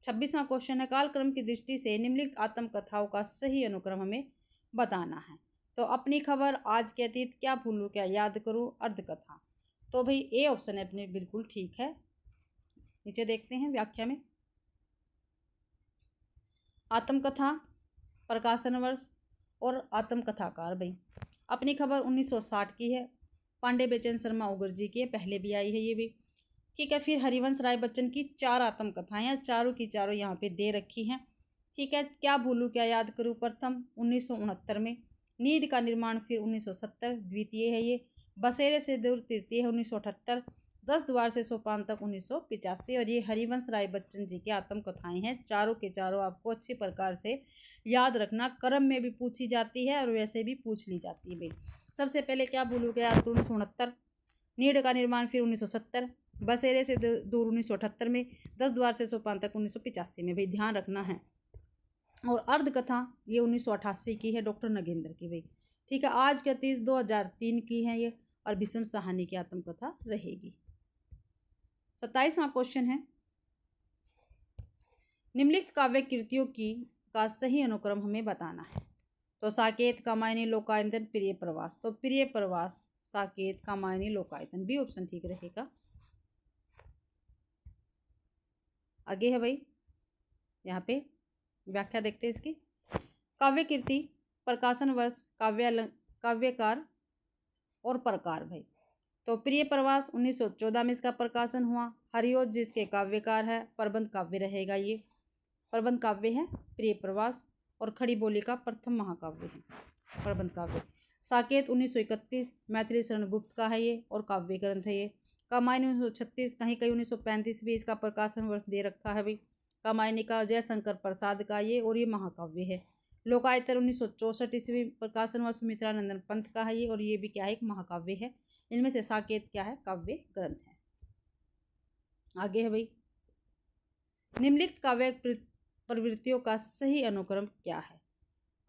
Speaker 1: 26वां क्वेश्चन है, कालक्रम की दृष्टि से निम्नलिखित आत्मकथाओं का सही अनुक्रम हमें बताना है। तो अपनी खबर, आज के अतीत, क्या भूलूं क्या याद करूं, अर्धकथा। तो भाई ए ऑप्शन है अपने बिल्कुल ठीक है। नीचे देखते हैं व्याख्या में, आत्मकथा, प्रकाशन वर्ष और आत्मकथाकार। भाई अपनी खबर 1960 की है, पांडे बेचैन शर्मा उगर जी की है, पहले भी आई है ये भी। ठीक है, फिर हरिवंश राय बच्चन की 4 आत्मकथाएं हैं, चारों की चारों यहाँ पे दे रखी हैं। ठीक है, क्या भूलूं क्या याद करूं प्रथम 1969 में, नींद का निर्माण फिर 1970 द्वितीय है ये, बसेरे से दूर तृतीय है 1978, 10 द्वार से सोपान तक 1985 और ये हरिवंश राय बच्चन जी की आत्मकथाएं हैं। चारों के चारों आपको अच्छी प्रकार से याद रखना, क्रम में भी पूछी जाती है और वैसे भी पूछ ली जाती है भाई। सबसे पहले क्या भूलूं क्या याद करूं 1969, नीड का निर्माण फिर 1970, बसेरे से दूर 1978 में, 10 द्वार से सोपान तक 1985 में। भाई ध्यान रखना है। और अर्धकथा ये 1988 की है, डॉक्टर नगेंद्र की भाई। ठीक है, आज के अतीत 2003 की है ये और भीष्म साहनी की आत्मकथा रहेगी। 27वां क्वेश्चन है, निम्नलिखित काव्य कृतियों का सही अनुक्रम हमें बताना है। तो साकेत, कामायनी, लोकायतन, प्रिय प्रवास। तो प्रिय प्रवास, साकेत, कामायनी, लोकायतन, बी ऑप्शन ठीक रहेगा। आगे है भाई, यहाँ पे व्याख्या देखते हैं इसकी। काव्य कृति, प्रकाशन वर्ष, काव्यकार और प्रकार। भाई तो प्रिय प्रवास 1914 में इसका प्रकाशन हुआ। हरिओज जिसके काव्यकार है, प्रबंध काव्य रहेगा, ये प्रबंध काव्य है प्रिय प्रवास और खड़ी बोली का प्रथम महाकाव्य है प्रबंध काव्य। साकेत 1931 मैथिली शरण गुप्त का है ये और काव्य ग्रंथ है ये। कामायनी 1936, कहीं कहीं 1935 भी इसका प्रकाशन वर्ष दे रखा है भाई। कामायनी का जयशंकर प्रसाद का ये और ये महाकाव्य है। लोकायतन 1964 ईस्वी प्रकाशन वर्ष सुमित्रानंदन पंत का है ये और ये भी क्या है, एक महाकाव्य है। इनमें से साकेत क्या है, काव्य ग्रंथ है। आगे है भाई, निम्नलिखित काव्य प्रवृत्तियों का सही अनुक्रम क्या है।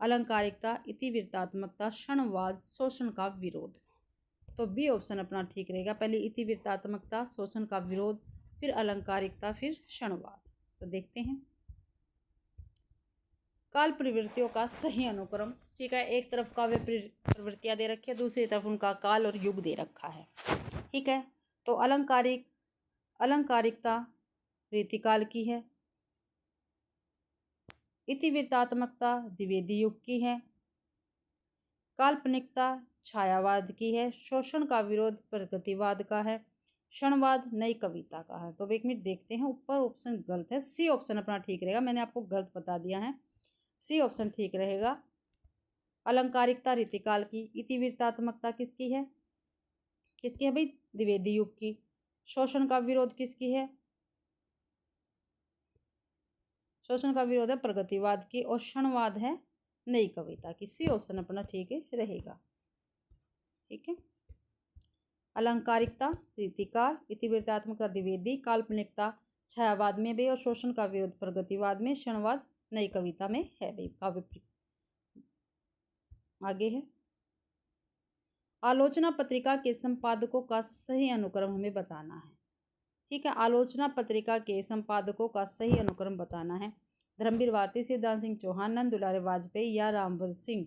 Speaker 1: अलंकारिकता, इतिवृत्तात्मकता, क्षणवाद, शोषण का विरोध। तो बी ऑप्शन अपना ठीक रहेगा। पहले इतिवृत्तात्मकता, शोषण का विरोध, फिर अलंकारिकता, फिर क्षणवाद। तो देखते हैं काल प्रवृत्तियों का सही अनुक्रम। ठीक है, एक तरफ काव्य प्रवृत्तियां दे रखी है, दूसरी तरफ उनका काल और युग दे रखा है। ठीक है, तो अलंकारिकता रीतिकाल की है, इतिवृत्तात्मकता द्विवेदी युग की है, काल्पनिकता छायावाद की है, शोषण का विरोध प्रगतिवाद का है, क्षणवाद नई कविता का है। तो एक मिनट देखते हैं, ऊपर ऑप्शन गलत है, सी ऑप्शन अपना ठीक रहेगा। मैंने आपको गलत बता दिया है, सी ऑप्शन ठीक रहेगा। अलंकारिकता रीतिकाल की, इतिवृत्तात्मकता किसकी है, किसकी है भाई, द्विवेदी युग की। शोषण का विरोध किसकी है, शोषण का विरोध है प्रगतिवाद की, और क्षणवाद है नई कविता की। सी ऑप्शन अपना ठीक रहेगा। ठीक है, अलंकारिकता रीतिकाल, इतिवृत्तात्मकता द्विवेदी, काल्पनिकता छायावाद में भी, और शोषण का विरोध प्रगतिवाद में, क्षणवाद नई कविता में है भाई काव्य। आगे है आलोचना पत्रिका के संपादकों का सही अनुक्रम हमें बताना है। ठीक है, आलोचना पत्रिका के संपादकों का सही अनुक्रम बताना है। धर्मवीर भारती, शिवदान सिंह चौहान, नंद दुलारे वाजपेयी या रामवर सिंह।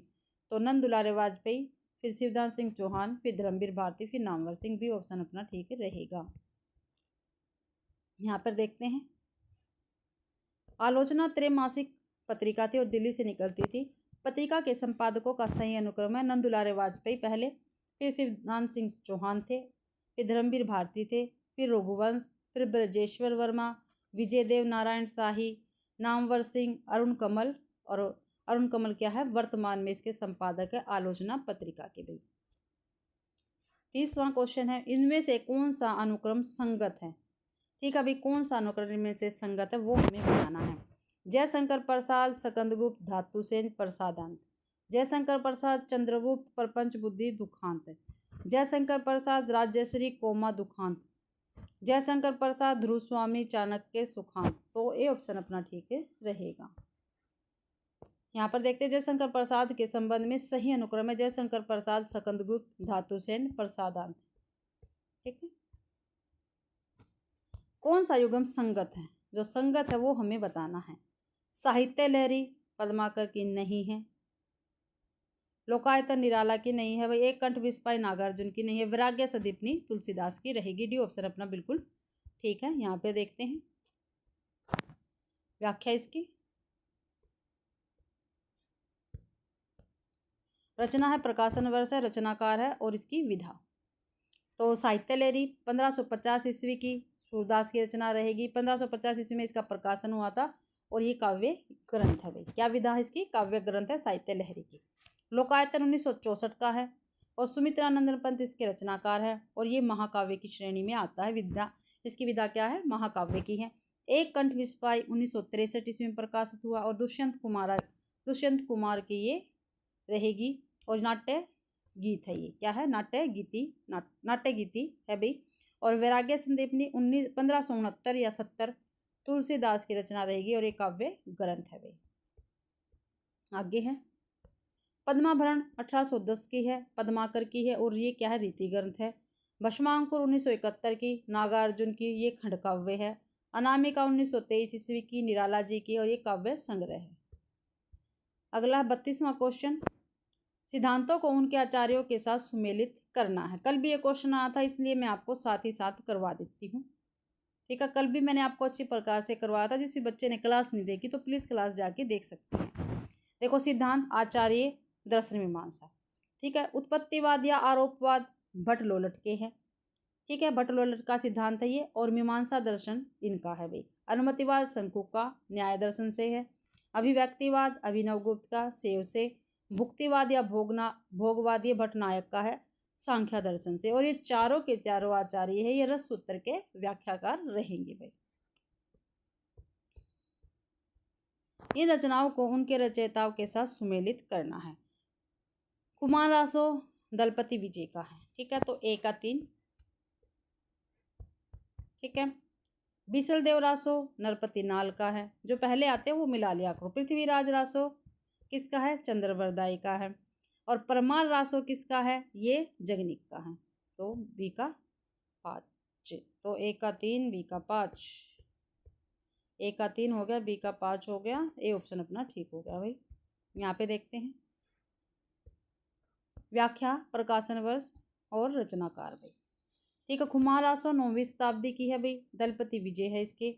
Speaker 1: तो नंद दुलारे वाजपेयी, फिर शिवदान सिंह चौहान, फिर धर्मवीर भारती, फिर नामवर सिंह। भी ऑप्शन अपना ठीक रहेगा। यहाँ पर देखते हैं आलोचना त्रैमासिक पत्रिका थी और दिल्ली से निकलती थी। पत्रिका के संपादकों का सही अनुक्रम है नंद दुलारे वाजपेयी पहले, फिर शिवदान सिंह चौहान थे, फिर धर्मवीर भारती थे, फिर रघुवंश, फिर ब्रजेश्वर वर्मा, विजय देव नारायण शाही, नामवर सिंह, अरुण कमल। और अरुण कमल क्या है, वर्तमान में इसके संपादक है आलोचना पत्रिका के भाई। 30वां क्वेश्चन है इनमें से कौन सा अनुक्रम संगत है। ठीक है भाई, कौन सा अनुक्रम इनमें से संगत है वो हमें बताना है। जयशंकर प्रसाद, स्कंदगुप्त, धातुसेन, प्रसादांत। जयशंकर प्रसाद, चंद्रगुप्त, प्रपंच बुद्धि, दुखांत। जयशंकर प्रसाद, राजश्री, कोमा, दुखांत। जयशंकर प्रसाद, ध्रुव स्वामी, चाणक्य, सुखांत। तो ये ऑप्शन अपना ठीक रहेगा। यहाँ पर देखते हैं जयशंकर प्रसाद के संबंध में सही अनुक्रम है जयशंकर प्रसाद, स्कंदगुप्त, धातुसेन, प्रसादांत। ठीक है, कौन सा युगम संगत है, जो संगत है वो हमें बताना है। साहित्य लहरी पद्माकर की नहीं है, लोकायतन निराला की नहीं है भाई, एक कंठ विस्पाई नागार्जुन की नहीं है, वैराग्य सदीपनी तुलसीदास की रहेगी। डी ऑप्शन अपना बिल्कुल ठीक है। यहाँ पे देखते हैं व्याख्या इसकी। रचना है, प्रकाशन वर्ष है, रचनाकार है और इसकी विधा। तो साहित्य लहरी 1550 ईस्वी की सूरदास की रचना रहेगी। 1550 ईस्वी में इसका प्रकाशन हुआ था और ये काव्य ग्रंथ है भाई। क्या विधा है इसकी, काव्य ग्रंथ है साहित्य लहरी की। लोकायतन 1964 का है और सुमित्रानंदन पंत इसके रचनाकार है और ये महाकाव्य की श्रेणी में आता है। विधा, इसकी विधा क्या है, महाकाव्य की है। एक कंठ विस्पाई 1963 ईस्वी में प्रकाशित हुआ और दुष्यंत कुमार की ये रहेगी। और नाट्य गीत है, ये क्या है, नाट्य गीति है भाई। और वैराग्य संदीपनी 1569 या 70 तुलसीदास की रचना रहेगी और ये काव्य ग्रंथ है भाई। आगे है पद्माभरण 1810 की है, पद्माकर की है और ये क्या है, रीति ग्रंथ है। भस्मांकुर 1971 की, नागार्जुन की, ये खंड काव्य है। अनामिका 1923 ईस्वी की, निराला जी की और ये काव्य संग्रह है। अगला 32वां क्वेश्चन, सिद्धांतों को उनके आचार्यों के साथ सुमेलित करना है। कल भी ये क्वेश्चन आया था इसलिए मैं आपको साथ ही साथ करवा देती हूँ। ठीक है, कल भी मैंने आपको अच्छी प्रकार से करवाया था। जिस बच्चे ने क्लास नहीं देखी तो प्लीज़ क्लास जाके देख सकते हैं। देखो सिद्धांत, आचार्य, दर्शन, मीमांसा। ठीक है, उत्पत्तिवाद या आरोपवाद भट्ट लोलट के हैं। ठीक है, भट्ट लोलट का सिद्धांत है ये। और मीमांसा दर्शन इनका है भाई। अनुमतिवाद शंकु का न्याय दर्शन से है। अभिव्यक्तिवाद अभिनवगुप्त का सेव से। भुक्तिवाद या भोगवाद ये भट्टनायक का है सांख्या दर्शन से। और ये चारों के चारों आचार्य है, ये रस सूत्र के व्याख्याकार रहेंगे भाई। इन रचनाओं को उनके रचयिताओं के साथ सुमेलित करना है। कुमार रासो दलपति विजय का है। ठीक है, तो ए का 3। ठीक है, बिसल देव रासो नरपति नाल का है। जो पहले आते हैं वो मिला लिया करो। पृथ्वीराज रासो किसका है, चंद्रवरदाई का है। और परमार रासो किसका है, ये जगनिक का है। तो बी का 5, तो ए का 3 बी का 5, ए का 3 हो गया बी का 5 हो गया, ए ऑप्शन अपना ठीक हो गया भाई। यहाँ पे देखते हैं व्याख्या, प्रकाशन वर्ष और रचनाकार भाई। ठीक है, खुमार रासो 9वीं शताब्दी की है भाई, दलपति विजय है इसके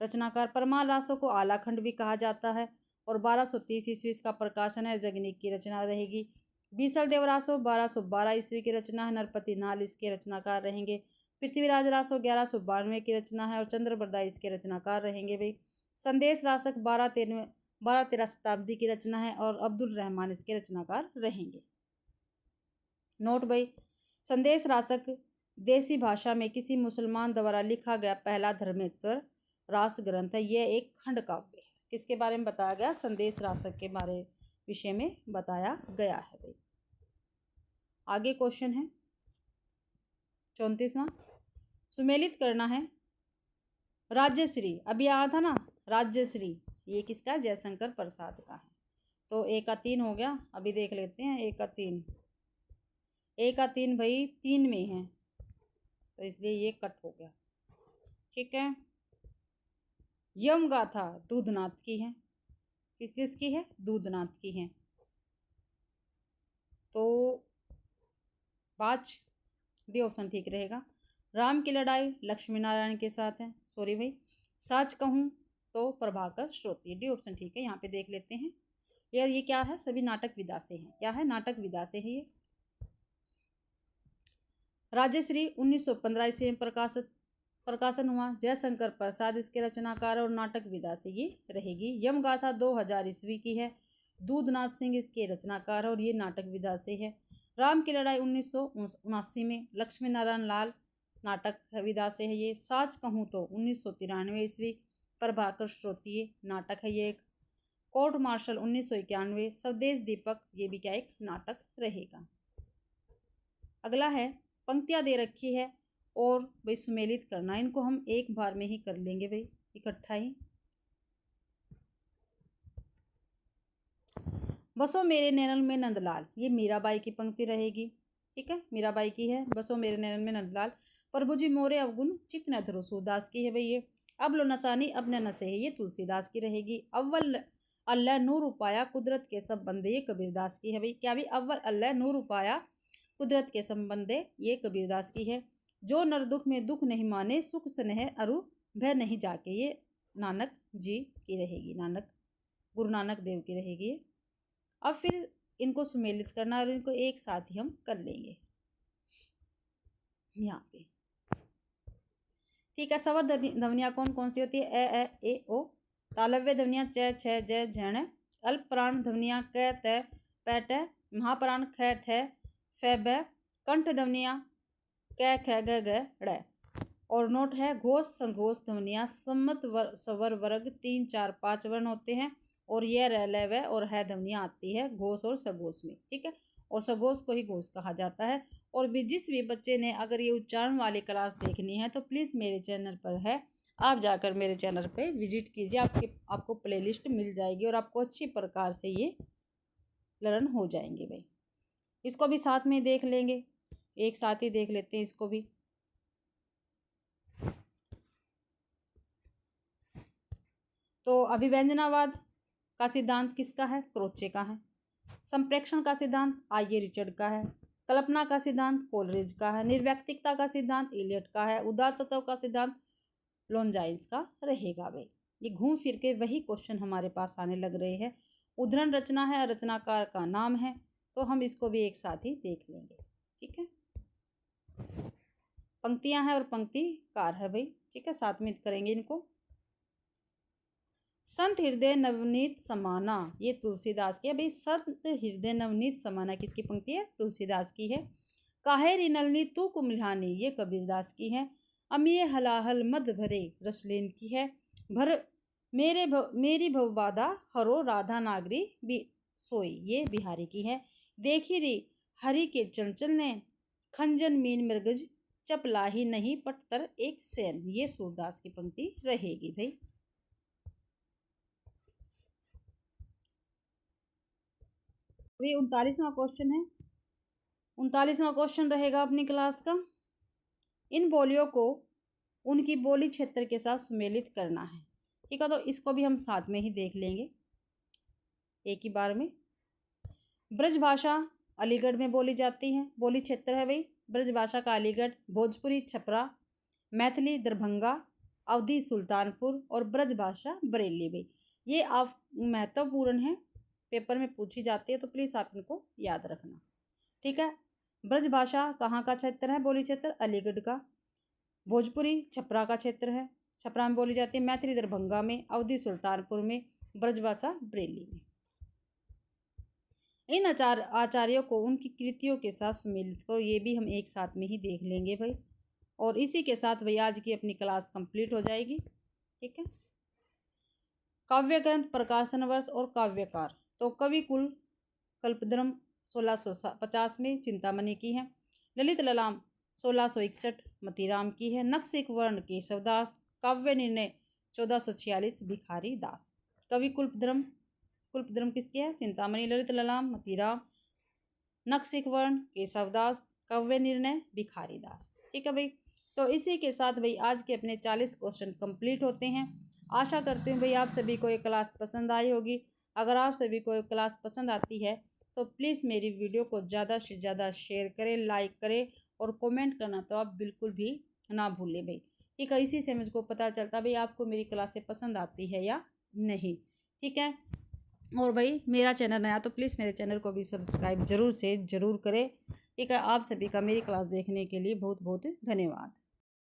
Speaker 1: रचनाकार। परमार रासो को आलाखंड भी कहा जाता है और 1230 ईस्वी का प्रकाशन है, जगनीक की रचना रहेगी। बीसल देव रासो 1212 ईस्वी की रचना है, नरपति नाल इसके रचनाकार रहेंगे। पृथ्वीराज रासो 1192 की रचना है और चंद्रप्रदा इसके रचनाकार रहेंगे भाई। संदेश रासक 1213 शताब्दी की रचना है और अब्दुल रहमान इसके रचनाकार रहेंगे। नोट भाई, संदेश रासक देसी भाषा में किसी मुसलमान द्वारा लिखा गया पहला धर्मेत्तर रास ग्रंथ है। यह एक खंड काव्य है। किसके बारे में बताया गया? संदेश रासक के बारे विषय में बताया गया है भाई। आगे क्वेश्चन है 34वां, सुमेलित करना है। राज्यश्री अभी आया था ना, राज्यश्री ये किसका? जयशंकर प्रसाद का है। तो ए का 3 हो गया, अभी देख लेते हैं ए का 3, ए का 3 भाई 3 में है तो इसलिए ये कट हो गया। ठीक है, यम गाथा दूधनाथ की है, किसकी है? दूधनाथ की है। तो 5 डी ऑप्शन ठीक रहेगा। राम की लड़ाई लक्ष्मी नारायण के साथ है, सॉरी भाई। सच कहूँ तो प्रभाकर श्रोती, डी ऑप्शन ठीक है। यहाँ पे देख लेते हैं यार, ये क्या है? सभी नाटक विधा से है। क्या है? नाटक विधा से है ये। राज्यश्री 1915 ईस्वी में प्रकाशन हुआ। जयशंकर प्रसाद इसके रचनाकार और नाटक विधा से ये रहेगी। यमगाथा 2000 ईस्वी की है, दूधनाथ सिंह इसके रचनाकार और ये नाटक विधा से है। राम की लड़ाई 1979 में लक्ष्मी नारायण लाल नाटक विधा से है ये। साच कहूँ तो 1993 ईस्वी प्रभाकर श्रोतीय नाटक है ये एक। कोर्ट मार्शल 1991, स्वदेश दीपक ये भी क्या एक नाटक रहेगा। अगला है पंक्तियाँ दे रखी है और भाई सुमेलित करना, इनको हम एक बार में ही कर लेंगे भाई इकट्ठा ही। बसो मेरे नैनल में नंदलाल, ये मीराबाई की पंक्ति रहेगी। ठीक है, मीराबाई की है। बसो मेरे नैनल में नंदलाल, प्रभु जी मोरे अवगुण चित न धरो, सूरदास की है भाई ये। अब लो नसानी अब न नसे है, ये तुलसीदास की रहेगी। अव्वल अल्लाह नूर उपाया कुदरत के सब बंदे, ये कबीरदास की है भाई। क्या भी? अव्वल अल्लाह नूर उपाया कुदरत के संबंधे, ये कबीरदास की है। जो नर दुख में दुख नहीं माने, सुख स्नेह अरु भय नहीं जाके, ये नानक जी की रहेगी, नानक गुरु नानक देव की रहेगी। अब फिर इनको सुमेलित करना और इनको एक साथ ही हम कर लेंगे यहाँ पे। ठीक है, स्वर ध्वनियाँ कौन कौन सी होती है? ए ओ। तालव्य ध्वनियाँ च छ ज झण। अल्प प्राण ध्वनियाँ क त प ट। महाप्राण ख थ फ ब। कंठ ध्वनियाँ क ख ग घ ड़। और नोट है घोष संघोष ध्वनियाँ सम्मत स्वर वर्ग 3 4 5 वर्ण होते हैं और यह र ल व और है ध्वनियाँ आती है घोष और सघोष में। ठीक है, और सघोष को ही घोष कहा जाता है। और भी जिस भी बच्चे ने अगर ये उच्चारण वाली क्लास देखनी है तो प्लीज़ मेरे चैनल पर है, आप जाकर मेरे चैनल पे विजिट कीजिए। आपको प्लेलिस्ट मिल जाएगी और आपको अच्छी प्रकार से ये लर्न हो जाएंगे भाई। इसको भी साथ में देख लेंगे, एक साथ ही देख लेते हैं इसको भी। तो अभिव्यंजनावाद का सिद्धांत किसका है? क्रोचे का है। संप्रेक्षण का सिद्धांत आइए रिचर्ड का है। कल्पना का सिद्धांत कोलरिज का है। निर्व्यक्तिकता का सिद्धांत इलियट का है। उदात्त तत्व का सिद्धांत लोनजाइस का रहेगा भाई। ये घूम फिर के वही क्वेश्चन हमारे पास आने लग रहे हैं। उद्धरण रचना है, रचनाकार का नाम है, तो हम इसको भी एक साथ ही देख लेंगे। ठीक है, पंक्तियां हैं और पंक्तिकार है भाई। ठीक है, साथ में करेंगे इनको। संत हृदय नवनीत समाना, ये तुलसीदास की है भाई। संत हृदय नवनीत समाना किसकी पंक्ति है? तुलसीदास की है। काहे रिनलनी तू कुम्हानी, ये कबीरदास की है। अमीय हलाहल मद भरे रसलेन की है। मेरी भवबाधा हरो राधा नागरी भी सोई, ये बिहारी की है। देखी री हरि के चंचल ने खंजन मीन मृगज चपलाही नहीं पटतर एक सेन, ये सूरदास की पंक्ति रहेगी भाई। अभी 39वां क्वेश्चन है। 39वां क्वेश्चन रहेगा अपनी क्लास का। इन बोलियों को उनकी बोली क्षेत्र के साथ सुमेलित करना है। ठीक है, तो इसको भी हम साथ में ही देख लेंगे एक ही बार में। ब्रज भाषा अलीगढ़ में बोली जाती है। बोली क्षेत्र है भाई ब्रज भाषा का अलीगढ़, भोजपुरी छपरा, मैथिली दरभंगा, अवधी सुल्तानपुर और ब्रज भाषा बरेली। भाई ये आप महत्वपूर्ण है, पेपर में पूछी जाती है, तो प्लीज़ आप इनको याद रखना। ठीक है, ब्रज भाषा कहाँ का क्षेत्र है? बोली क्षेत्र अलीगढ़ का। भोजपुरी छपरा का क्षेत्र है, छपरा में बोली जाती है। मैथिली दरभंगा में, अवधी सुल्तानपुर में, ब्रज भाषा बरेली में। इन आचार्यों को उनकी कृतियों के साथ सुमेलित करो। ये भी हम एक साथ में ही देख लेंगे भाई। और इसी के साथ भाई आज की अपनी क्लास कंप्लीट हो जाएगी। ठीक है, काव्य ग्रंथ, प्रकाशन वर्ष और काव्यकार। तो कवि कुल कल्पद्रुम 1650 में चिंतामणि की है। ललित ललाम 1661 मतीराम की है। नक्सिक वर्ण केशवदास। काव्य निर्णय 1446 भिखारी दास। कवि कुल्पद्रुम किसके है? चिंतामणि। ललित ललाम मतीराम। नक्सिक वर्ण केशवदास। काव्य निर्णय भिखारी दास। ठीक है भाई, तो इसी के साथ भाई आज के अपने 40 क्वेश्चन कंप्लीट होते हैं। आशा करती हूँ भाई आप सभी को ये क्लास पसंद आई होगी। अगर आप सभी को ये क्लास पसंद आती है तो प्लीज़ मेरी वीडियो को ज़्यादा से ज़्यादा शेयर करें, लाइक करें और कमेंट करना तो आप बिल्कुल भी ना भूलें भाई। ठीक है, इसी से मुझको पता चलता भाई आपको मेरी क्लासें पसंद आती है या नहीं। ठीक है, और भाई मेरा चैनल नया तो प्लीज़ मेरे चैनल को भी सब्सक्राइब ज़रूर से ज़रूर करें। ठीक है, आप सभी का मेरी क्लास देखने के लिए बहुत बहुत धन्यवाद।